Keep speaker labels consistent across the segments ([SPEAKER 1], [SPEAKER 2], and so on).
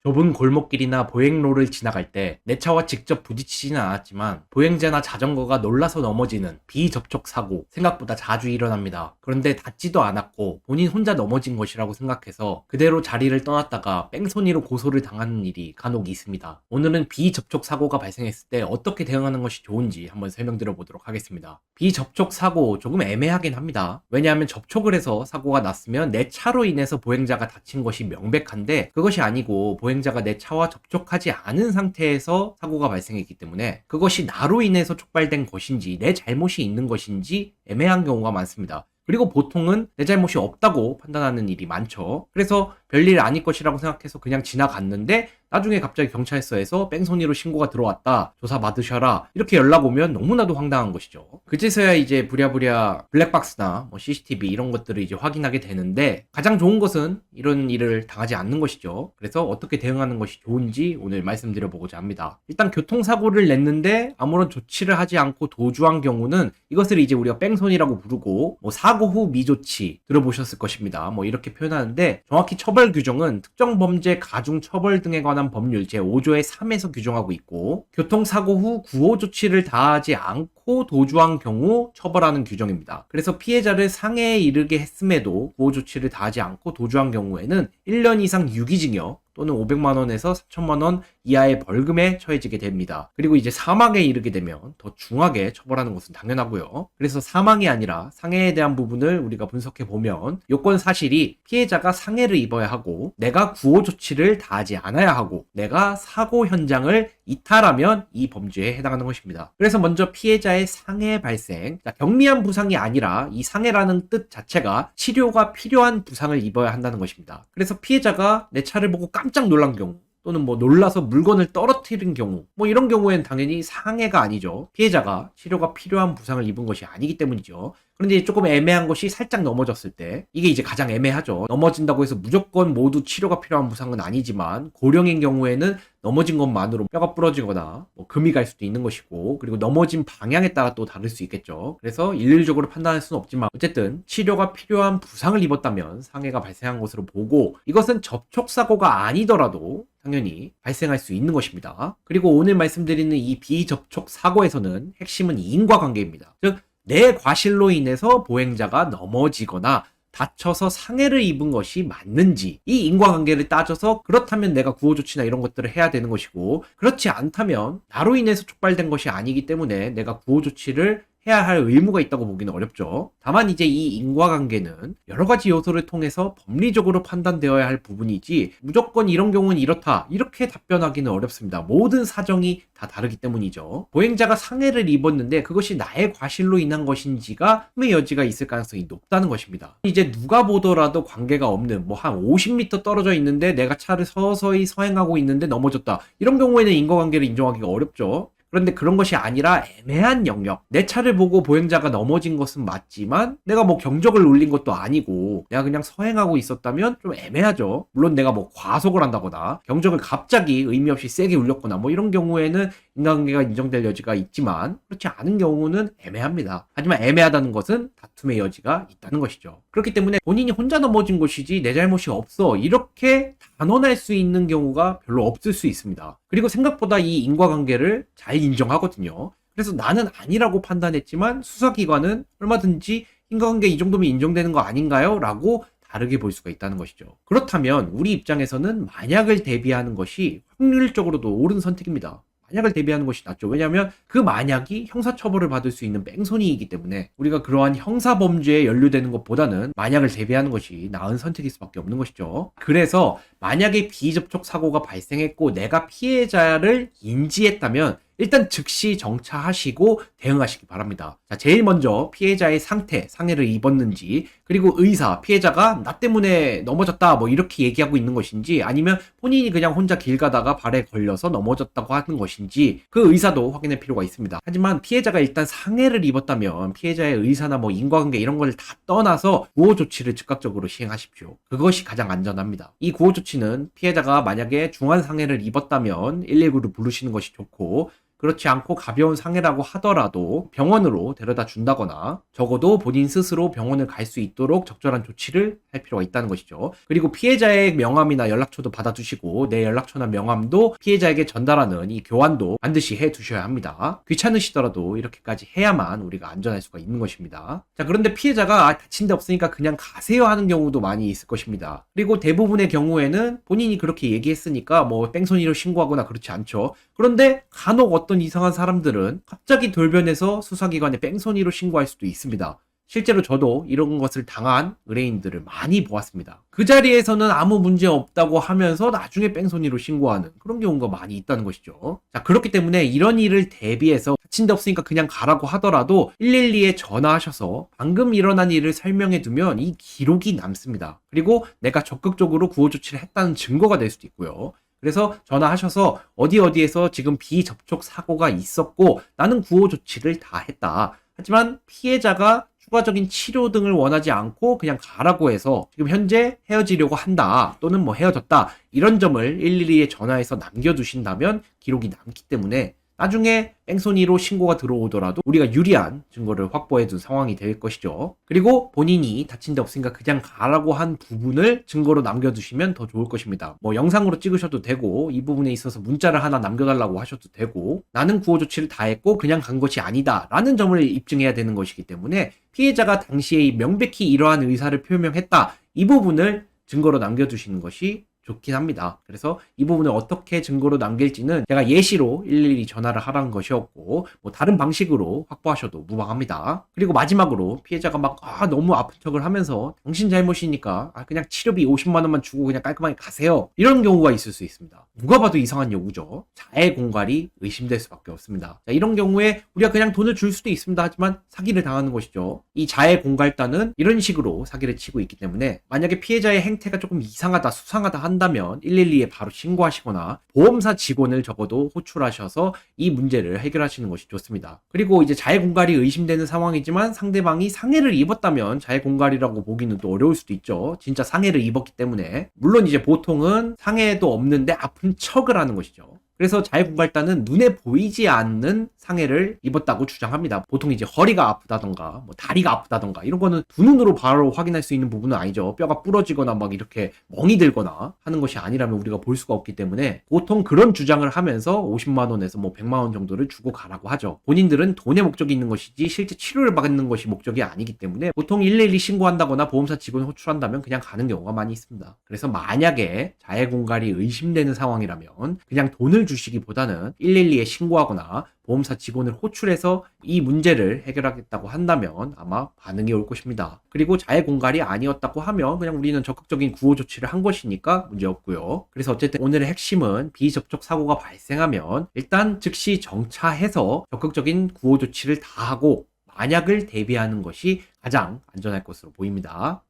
[SPEAKER 1] 좁은 골목길이나 보행로를 지나갈 때 내 차와 직접 부딪히지는 않았지만 보행자나 자전거가 놀라서 넘어지는 비접촉 사고 생각보다 자주 일어납니다. 그런데 닿지도 않았고 본인 혼자 넘어진 것이라고 생각해서 그대로 자리를 떠났다가 뺑소니로 고소를 당하는 일이 간혹 있습니다. 오늘은 비접촉 사고가 발생했을 때 어떻게 대응하는 것이 좋은지 한번 설명드려 보도록 하겠습니다. 비접촉 사고 조금 애매하긴 합니다. 왜냐하면 접촉을 해서 사고가 났으면 내 차로 인해서 보행자가 다친 것이 명백한데 그것이 아니고 보행자가 내 차와 접촉하지 않은 상태에서 사고가 발생했기 때문에 그것이 나로 인해서 촉발된 것인지 내 잘못이 있는 것인지 애매한 경우가 많습니다. 그리고 보통은 내 잘못이 없다고 판단하는 일이 많죠. 그래서 별일 아닐 것이라고 생각해서 그냥 지나갔는데 나중에 갑자기 경찰서에서 뺑소니로 신고가 들어왔다, 조사 받으셔라, 이렇게 연락 오면 너무나도 황당한 것이죠. 그제서야 이제 부랴부랴 블랙박스나 CCTV 이런 것들을 이제 확인하게 되는데 가장 좋은 것은 이런 일을 당하지 않는 것이죠. 그래서 어떻게 대응하는 것이 좋은지 오늘 말씀드려보고자 합니다. 일단 교통사고를 냈는데 아무런 조치를 하지 않고 도주한 경우는 이것을 이제 우리가 뺑소니라고 부르고 사고 후 미조치 들어보셨을 것입니다. 이렇게 표현하는데 정확히 처벌 규정은 특정 범죄 가중 처벌 등에 관한 법률 제5조의 3에서 규정하고 있고 교통사고 후 구호 조치를 다하지 않고 도주한 경우 처벌하는 규정입니다. 그래서 피해자를 상해에 이르게 했음에도 구호 조치를 다하지 않고 도주한 경우에는 1년 이상 유기징역 또는 500만 원에서 4천만 원 이하의 벌금에 처해지게 됩니다. 그리고 이제 사망에 이르게 되면 더 중하게 처벌하는 것은 당연하고요. 그래서 사망이 아니라 상해에 대한 부분을 우리가 분석해 보면 요건 사실이 피해자가 상해를 입어야 하고 내가 구호 조치를 다하지 않아야 하고 내가 사고 현장을 이탈하면 이 범죄에 해당하는 것입니다. 그래서 먼저 피해자의 상해 발생, 경미한 부상이 아니라 이 상해라는 뜻 자체가 치료가 필요한 부상을 입어야 한다는 것입니다. 그래서 피해자가 내 차를 보고 깜짝 놀란 경우 또는 놀라서 물건을 떨어뜨린 경우 이런 경우에는 당연히 상해가 아니죠. 피해자가 치료가 필요한 부상을 입은 것이 아니기 때문이죠. 그런데 조금 애매한 것이 살짝 넘어졌을 때 이게 이제 가장 애매하죠. 넘어진다고 해서 무조건 모두 치료가 필요한 부상은 아니지만 고령인 경우에는 넘어진 것만으로 뼈가 부러지거나 금이 갈 수도 있는 것이고 그리고 넘어진 방향에 따라 또 다를 수 있겠죠. 그래서 일률적으로 판단할 수는 없지만 어쨌든 치료가 필요한 부상을 입었다면 상해가 발생한 것으로 보고 이것은 접촉사고가 아니더라도 당연히 발생할 수 있는 것입니다. 그리고 오늘 말씀드리는 이 비접촉 사고에서는 핵심은 인과관계입니다. 즉 내 과실로 인해서 보행자가 넘어지거나 다쳐서 상해를 입은 것이 맞는지 이 인과관계를 따져서 그렇다면 내가 구호조치나 이런 것들을 해야 되는 것이고 그렇지 않다면 나로 인해서 촉발된 것이 아니기 때문에 내가 구호조치를 해야 할 의무가 있다고 보기는 어렵죠. 다만 이제 이 인과관계는 여러 가지 요소를 통해서 법리적으로 판단되어야 할 부분이지 무조건 이런 경우는 이렇다 이렇게 답변하기는 어렵습니다. 모든 사정이 다 다르기 때문이죠. 보행자가 상해를 입었는데 그것이 나의 과실로 인한 것인지가 흠의 여지가 있을 가능성이 높다는 것입니다. 이제 누가 보더라도 관계가 없는 한 50m 떨어져 있는데 내가 차를 서서히 서행하고 있는데 넘어졌다. 이런 경우에는 인과관계를 인정하기가 어렵죠. 그런데 그런 것이 아니라 애매한 영역, 내 차를 보고 보행자가 넘어진 것은 맞지만 내가 경적을 울린 것도 아니고 내가 그냥 서행하고 있었다면 좀 애매하죠. 물론 내가 과속을 한다거나 경적을 갑자기 의미 없이 세게 울렸거나 이런 경우에는 인과관계가 인정될 여지가 있지만 그렇지 않은 경우는 애매합니다. 하지만 애매하다는 것은 다툼의 여지가 있다는 것이죠. 그렇기 때문에 본인이 혼자 넘어진 것이지 내 잘못이 없어 이렇게 단언할 수 있는 경우가 별로 없을 수 있습니다. 그리고 생각보다 이 인과관계를 잘 인정하거든요. 그래서 나는 아니라고 판단했지만 수사기관은 얼마든지 인과관계 이 정도면 인정되는 거 아닌가요? 라고 다르게 볼 수가 있다는 것이죠. 그렇다면 우리 입장에서는 만약을 대비하는 것이 확률적으로도 옳은 선택입니다. 만약을 대비하는 것이 낫죠. 왜냐하면 그 만약이 형사처벌을 받을 수 있는 뺑소니이기 때문에 우리가 그러한 형사범죄에 연루되는 것보다는 만약을 대비하는 것이 나은 선택일 수밖에 없는 것이죠. 그래서 만약에 비접촉 사고가 발생했고 내가 피해자를 인지했다면 일단 즉시 정차하시고 대응하시기 바랍니다. 자, 제일 먼저 피해자의 상태, 상해를 입었는지, 그리고 의사, 피해자가 나 때문에 넘어졌다 이렇게 얘기하고 있는 것인지 아니면 본인이 그냥 혼자 길 가다가 발에 걸려서 넘어졌다고 하는 것인지 그 의사도 확인할 필요가 있습니다. 하지만 피해자가 일단 상해를 입었다면 피해자의 의사나 인과관계 이런 걸 다 떠나서 구호 조치를 즉각적으로 시행하십시오. 그것이 가장 안전합니다. 이 구호 조치는 피해자가 만약에 중한 상해를 입었다면 119를 부르시는 것이 좋고 그렇지 않고 가벼운 상해라고 하더라도 병원으로 데려다 준다거나 적어도 본인 스스로 병원을 갈 수 있도록 적절한 조치를 할 필요가 있다는 것이죠. 그리고 피해자의 명함이나 연락처도 받아두시고 내 연락처나 명함도 피해자에게 전달하는 이 교환도 반드시 해두셔야 합니다. 귀찮으시더라도 이렇게까지 해야만 우리가 안전할 수가 있는 것입니다. 자, 그런데 피해자가 다친 데 없으니까 그냥 가세요 하는 경우도 많이 있을 것입니다. 그리고 대부분의 경우에는 본인이 그렇게 얘기했으니까 뭐 뺑소니로 신고하거나 그렇지 않죠. 그런데 간혹 어떤 이상한 사람들은 갑자기 돌변해서 수사기관에 뺑소니로 신고할 수도 있습니다. 실제로 저도 이런 것을 당한 의뢰인들을 많이 보았습니다. 그 자리에서는 아무 문제 없다고 하면서 나중에 뺑소니로 신고하는 그런 경우가 많이 있다는 것이죠. 자, 그렇기 때문에 이런 일을 대비해서 다친 데 없으니까 그냥 가라고 하더라도 112에 전화하셔서 방금 일어난 일을 설명해 두면 이 기록이 남습니다. 그리고 내가 적극적으로 구호 조치를 했다는 증거가 될 수도 있고요. 그래서 전화하셔서 어디에서 지금 비접촉 사고가 있었고 나는 구호 조치를 다 했다. 하지만 피해자가 추가적인 치료 등을 원하지 않고 그냥 가라고 해서 지금 현재 헤어지려고 한다 또는 뭐 헤어졌다 이런 점을 112에 전화해서 남겨두신다면 기록이 남기 때문에 나중에 뺑소니로 신고가 들어오더라도 우리가 유리한 증거를 확보해둔 상황이 될 것이죠. 그리고 본인이 다친 데 없으니까 그냥 가라고 한 부분을 증거로 남겨두시면 더 좋을 것입니다. 뭐 영상으로 찍으셔도 되고 이 부분에 있어서 문자를 하나 남겨달라고 하셔도 되고 나는 구호 조치를 다 했고 그냥 간 것이 아니다 라는 점을 입증해야 되는 것이기 때문에 피해자가 당시에 명백히 이러한 의사를 표명했다 이 부분을 증거로 남겨두시는 것이 좋긴 합니다. 그래서 이 부분을 어떻게 증거로 남길지는 제가 예시로 112 전화를 하라는 것이었고 뭐 다른 방식으로 확보하셔도 무방합니다. 그리고 마지막으로 피해자가 막 너무 아픈 척을 하면서 당신 잘못이니까 그냥 치료비 50만 원만 주고 그냥 깔끔하게 가세요. 이런 경우가 있을 수 있습니다. 누가 봐도 이상한 요구죠. 자해 공갈이 의심될 수밖에 없습니다. 자, 이런 경우에 우리가 그냥 돈을 줄 수도 있습니다. 하지만 사기를 당하는 것이죠. 이 자해 공갈단은 이런 식으로 사기를 치고 있기 때문에 만약에 피해자의 행태가 조금 이상하다 수상하다 한다면 112에 바로 신고하시거나 보험사 직원을 적어도 호출하셔서 이 문제를 해결하시는 것이 좋습니다. 그리고 이제 자해 공갈이 의심되는 상황이지만 상대방이 상해를 입었다면 자해 공갈이라고 보기는 또 어려울 수도 있죠. 진짜 상해를 입었기 때문에 물론 이제 보통은 상해도 없는데 아픈 척을 하는 것이죠. 그래서 자해공갈단은 눈에 보이지 않는 상해를 입었다고 주장합니다. 보통 이제 허리가 아프다던가 뭐 다리가 아프다던가 이런 거는 두 눈으로 바로 확인할 수 있는 부분은 아니죠. 뼈가 부러지거나 막 이렇게 멍이 들거나 하는 것이 아니라면 우리가 볼 수가 없기 때문에 보통 그런 주장을 하면서 50만 원에서 뭐 100만 원 정도를 주고 가라고 하죠. 본인들은 돈의 목적이 있는 것이지 실제 치료를 받는 것이 목적이 아니기 때문에 보통 112 신고한다거나 보험사 직원을 호출한다면 그냥 가는 경우가 많이 있습니다. 그래서 만약에 자해공갈이 의심되는 상황이라면 그냥 돈을 주시기보다는 112에 신고하거나 보험사 직원을 호출해서 이 문제를 해결하겠다고 한다면 아마 반응이 올 것입니다. 그리고 자해공갈이 아니었다고 하면 그냥 우리는 적극적인 구호 조치를 한 것이니까 문제없고요. 그래서 어쨌든 오늘의 핵심은 비접촉 사고가 발생하면 일단 즉시 정차해서 적극적인 구호 조치를 다 하고 만약을 대비하는 것이 가장 안전할 것으로 보입니다.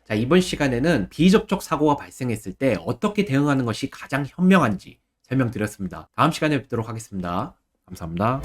[SPEAKER 1] 자, 이번 시간에는 비접촉 사고가 발생했을 때 어떻게 대응하는 것이 가장 현명한지 설명드렸습니다. 다음 시간에 뵙도록 하겠습니다. 감사합니다.